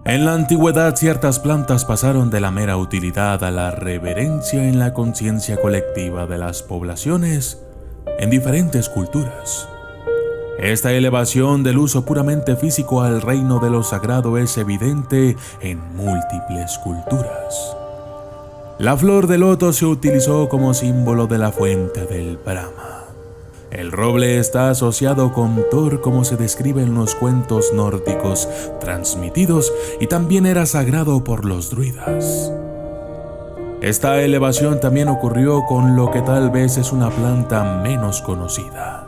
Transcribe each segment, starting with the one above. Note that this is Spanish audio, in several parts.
En la antigüedad, ciertas plantas pasaron de la mera utilidad a la reverencia en la conciencia colectiva de las poblaciones en diferentes culturas. Esta elevación del uso puramente físico al reino de lo sagrado es evidente en múltiples culturas. La flor de loto se utilizó como símbolo de la fuente del Brahma. El roble está asociado con Thor, como se describe en los cuentos nórdicos transmitidos, y también era sagrado por los druidas. Esta elevación también ocurrió con lo que tal vez es una planta menos conocida,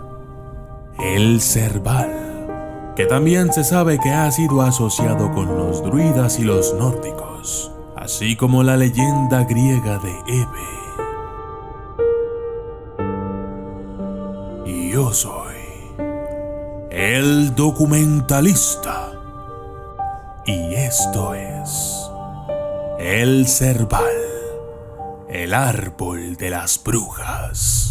el cerbal, que también se sabe que ha sido asociado con los druidas y los nórdicos, así como la leyenda griega de Hebe. Y yo soy el documentalista, y esto es el cerbal, el árbol de las brujas.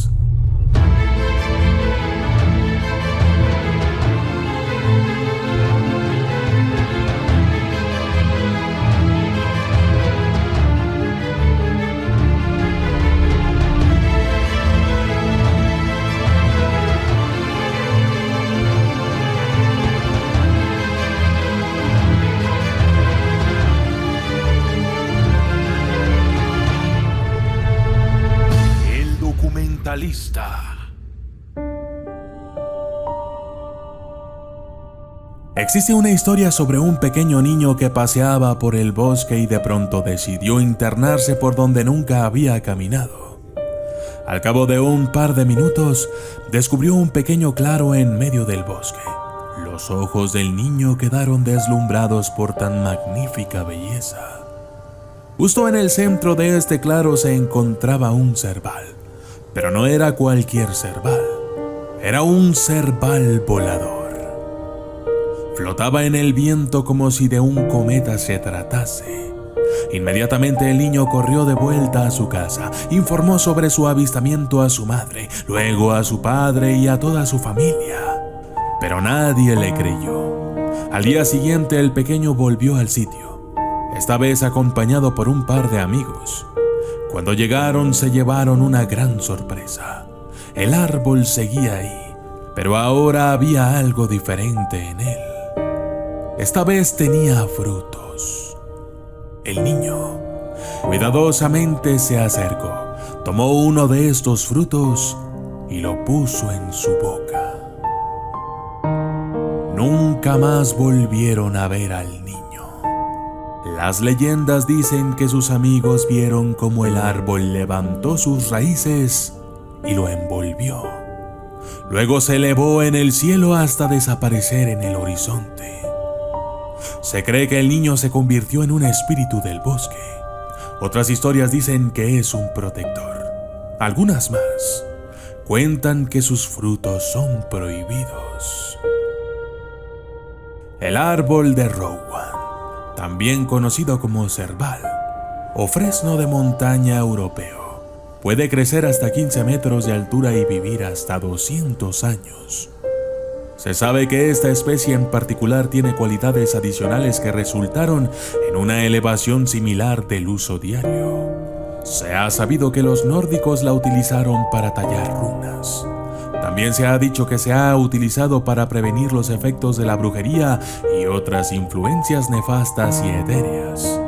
Existe una historia sobre un pequeño niño que paseaba por el bosque y de pronto decidió internarse por donde nunca había caminado. Al cabo de un par de minutos, descubrió un pequeño claro en medio del bosque. Los ojos del niño quedaron deslumbrados por tan magnífica belleza. Justo en el centro de este claro se encontraba un cerbal. Pero no era cualquier cerbal, era un cerbal volador. Flotaba en el viento como si de un cometa se tratase. Inmediatamente el niño corrió de vuelta a su casa, informó sobre su avistamiento a su madre, luego a su padre y a toda su familia. Pero nadie le creyó. Al día siguiente el pequeño volvió al sitio, esta vez acompañado por un par de amigos. Cuando llegaron se llevaron una gran sorpresa. El árbol seguía ahí, pero ahora había algo diferente en él. Esta vez tenía frutos. El niño cuidadosamente se acercó, tomó uno de estos frutos y lo puso en su boca. Nunca más volvieron a ver al niño. Las leyendas dicen que sus amigos vieron cómo el árbol levantó sus raíces y lo envolvió. Luego se elevó en el cielo hasta desaparecer en el horizonte. Se cree que el niño se convirtió en un espíritu del bosque. Otras historias dicen que es un protector. Algunas más cuentan que sus frutos son prohibidos. El árbol de Rowan, también conocido como cerbal o fresno de montaña europeo, puede crecer hasta 15 metros de altura y vivir hasta 200 años. Se sabe que esta especie en particular tiene cualidades adicionales que resultaron en una elevación similar del uso diario. Se ha sabido que los nórdicos la utilizaron para tallar runas. También se ha dicho que se ha utilizado para prevenir los efectos de la brujería y otras influencias nefastas y etéreas.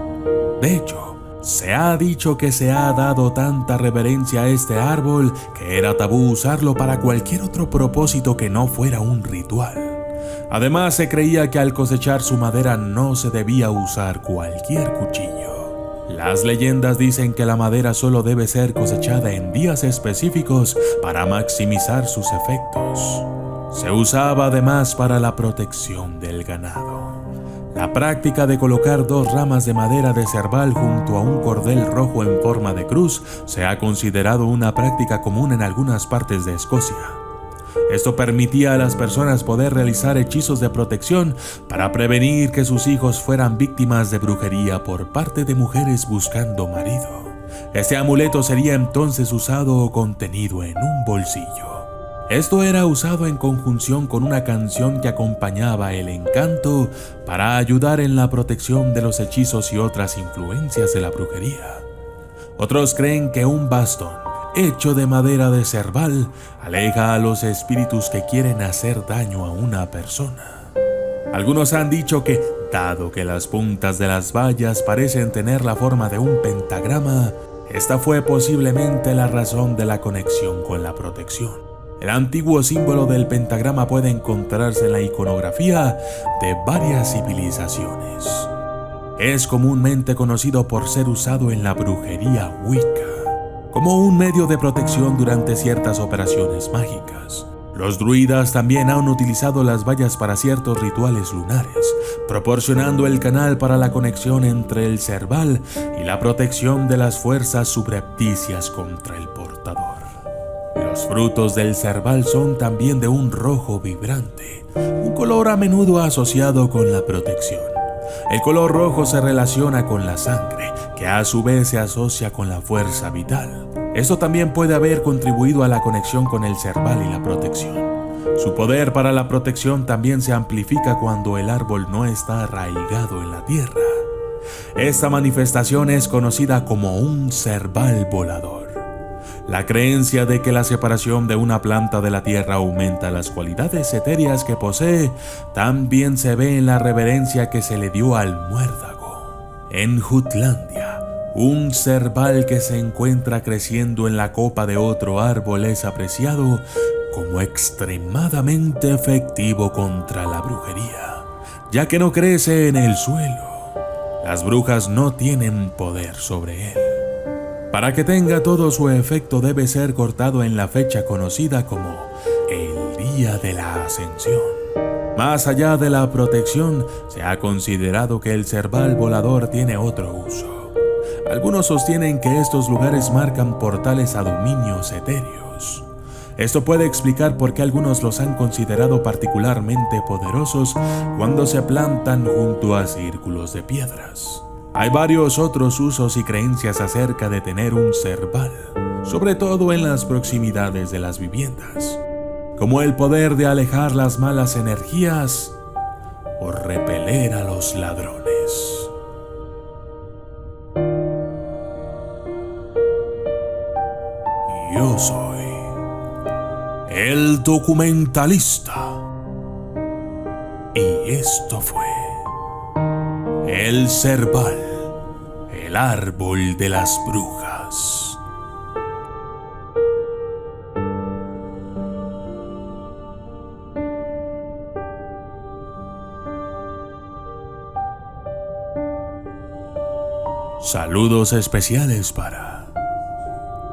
De hecho, se ha dicho que se ha dado tanta reverencia a este árbol que era tabú usarlo para cualquier otro propósito que no fuera un ritual. Además, se creía que al cosechar su madera no se debía usar cualquier cuchillo. Las leyendas dicen que la madera solo debe ser cosechada en días específicos para maximizar sus efectos. Se usaba además para la protección del ganado. La práctica de colocar 2 ramas de madera de cerbal junto a un cordel rojo en forma de cruz se ha considerado una práctica común en algunas partes de Escocia. Esto permitía a las personas poder realizar hechizos de protección para prevenir que sus hijos fueran víctimas de brujería por parte de mujeres buscando marido. Este amuleto sería entonces usado o contenido en un bolsillo. Esto era usado en conjunción con una canción que acompañaba el encanto para ayudar en la protección de los hechizos y otras influencias de la brujería. Otros creen que un bastón hecho de madera de cerbal aleja a los espíritus que quieren hacer daño a una persona. Algunos han dicho que, dado que las puntas de las vallas parecen tener la forma de un pentagrama, esta fue posiblemente la razón de la conexión con la protección. El antiguo símbolo del pentagrama puede encontrarse en la iconografía de varias civilizaciones. Es comúnmente conocido por ser usado en la brujería Wicca como un medio de protección durante ciertas operaciones mágicas. Los druidas también han utilizado las vallas para ciertos rituales lunares, proporcionando el canal para la conexión entre el cerbal y la protección de las fuerzas subrepticias contra el portador. Los frutos del cerbal son también de un rojo vibrante, un color a menudo asociado con la protección. El color rojo se relaciona con la sangre, que a su vez se asocia con la fuerza vital. Esto también puede haber contribuido a la conexión con el cerbal y la protección. Su poder para la protección también se amplifica cuando el árbol no está arraigado en la tierra. Esta manifestación es conocida como un cerbal volador. La creencia de que la separación de una planta de la tierra aumenta las cualidades etéreas que posee también se ve en la reverencia que se le dio al muérdago. En Jutlandia, un cerbal que se encuentra creciendo en la copa de otro árbol es apreciado como extremadamente efectivo contra la brujería, ya que no crece en el suelo. Las brujas no tienen poder sobre él. Para que tenga todo su efecto debe ser cortado en la fecha conocida como el Día de la Ascensión. Más allá de la protección, se ha considerado que el cerbal volador tiene otro uso. Algunos sostienen que estos lugares marcan portales a dominios etéreos. Esto puede explicar por qué algunos los han considerado particularmente poderosos cuando se plantan junto a círculos de piedras. Hay varios otros usos y creencias acerca de tener un cerbal, sobre todo en las proximidades de las viviendas, como el poder de alejar las malas energías o repeler a los ladrones. Yo soy el documentalista y esto fue el cerbal, el árbol de las brujas. Saludos especiales para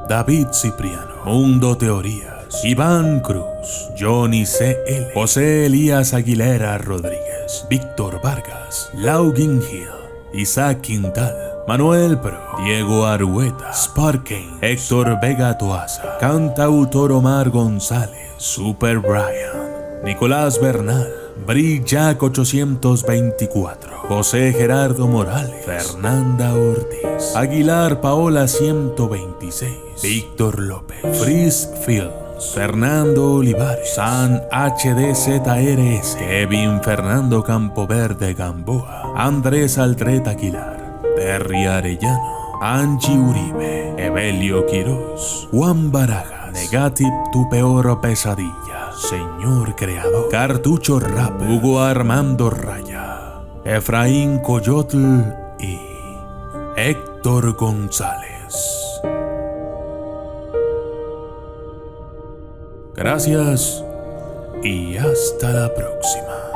David Cipriano, Mundo Teorías, Iván Cruz, Johnny C.L., José Elías Aguilera Rodríguez, Víctor Vargas, Laugin Hill, Isaac Quintal, Manuel Pro, Diego Arueta, Sparking, Héctor Vega Toaza, Cantautor Omar González, Super Brian, Nicolás Bernal, Bri Jack 824, José Gerardo Morales, Fernanda Ortiz, Aguilar Paola 126, Víctor López, Freeze Films, Fernando Olivares, San HDZRS, Kevin Fernando Campoverde Gamboa, Andrés Aldret Aguilar, Terry Arellano, Angie Uribe, Evelio Quiroz, Juan Barajas, Negative Tu Peor Pesadilla, Señor Creador, Cartucho Rap, Hugo Armando Raya, Efraín Coyotl y Héctor González. Gracias y hasta la próxima.